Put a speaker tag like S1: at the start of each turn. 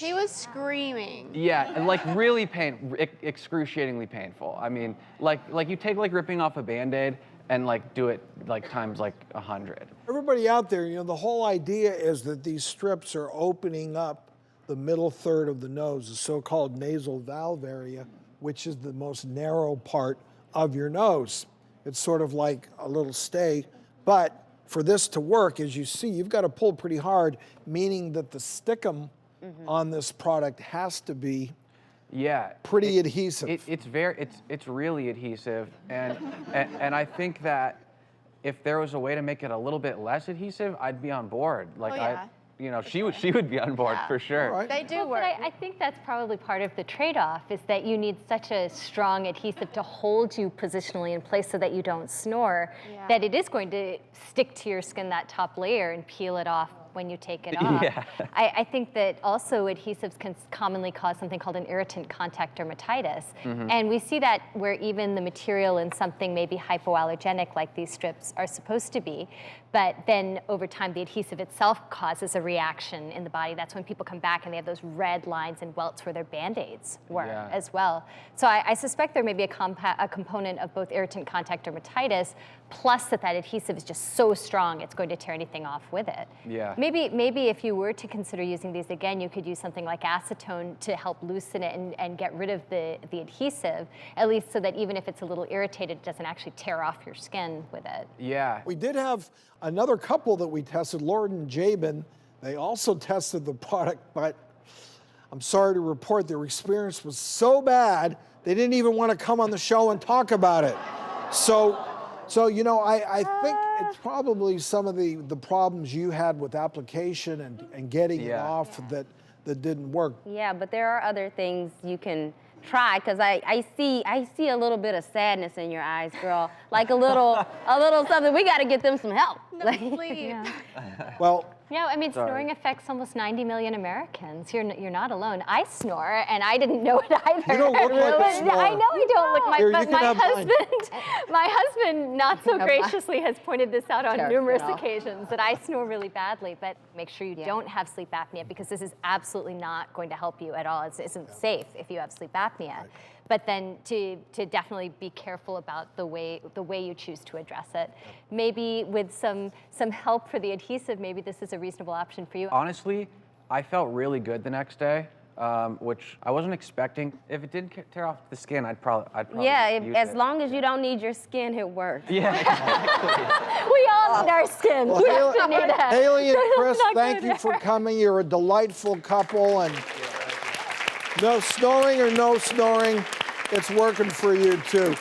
S1: She was screaming.
S2: Yeah, and like really excruciatingly painful. I mean, like you take like ripping off a Band-Aid and like do it like times like 100.
S3: Everybody out there, the whole idea is that these strips are opening up the middle third of the nose, the so-called nasal valve area, which is the most narrow part of your nose. It's sort of like a little stay, but for this to work, as you see, you've got to pull pretty hard, meaning that the stickum on this product has to be pretty adhesive.
S2: It's really adhesive, and I think that if there was a way to make it a little bit less adhesive, I'd be on board. Like she would be on board for sure.
S3: Right.
S1: They do work.
S4: But I think that's probably part of the trade-off is that you need such a strong adhesive to hold you positionally in place so that you don't snore, that it is going to stick to your skin, that top layer, and peel it off when you take it off.
S2: Yeah.
S4: I think that also adhesives can commonly cause something called an irritant contact dermatitis. And we see that where even the material in something may be hypoallergenic like these strips are supposed to be, but then over time the adhesive itself causes a reaction in the body. That's when people come back and they have those red lines and welts where their Band-Aids were as well. So I suspect there may be a component of both irritant contact dermatitis plus that adhesive is just so strong it's going to tear anything off with it.
S2: Yeah.
S4: Maybe if you were to consider using these again, you could use something like acetone to help loosen it and get rid of the adhesive, at least so that even if it's a little irritated, it doesn't actually tear off your skin with it.
S2: Yeah.
S3: We did have another couple that we tested, Lord and Jabin. They also tested the product, but I'm sorry to report their experience was so bad, they didn't even want to come on the show and talk about it. So I think it's probably some of the problems you had with application and getting it off that didn't work.
S5: Yeah, but there are other things you can try, because I see a little bit of sadness in your eyes, girl. Like a little something. We got to get them some help.
S1: Sleep.
S3: Well,
S4: Yeah, I mean, snoring affects almost 90 million Americans. You're not alone. I snore, and I didn't know it either.
S3: You don't look like a snorer.
S4: I know I don't look
S3: Here,
S4: but
S3: you can
S4: my
S3: have mine.
S4: husband not so graciously has pointed this out on numerous
S5: Terrible.
S4: occasions that I snore really badly. But make sure you don't have sleep apnea, because this is absolutely not going to help you at all. It isn't safe if you have sleep apnea.
S3: Right.
S4: But then to definitely be careful about the way you choose to address it. Maybe with some help for the adhesive, maybe this is a reasonable option for you.
S2: Honestly, I felt really good the next day, which I wasn't expecting. If it didn't tear off the skin, I'd probably use
S5: as
S2: it.
S5: long as you don't need your skin, it works.
S2: Yeah, exactly.
S4: We all need our skin.
S3: Well,
S4: We have to need that.
S3: Haley and Chris,
S4: Not
S3: thank
S4: good.
S3: you for coming. You're a delightful couple, and no snoring or no snoring, it's working for you too.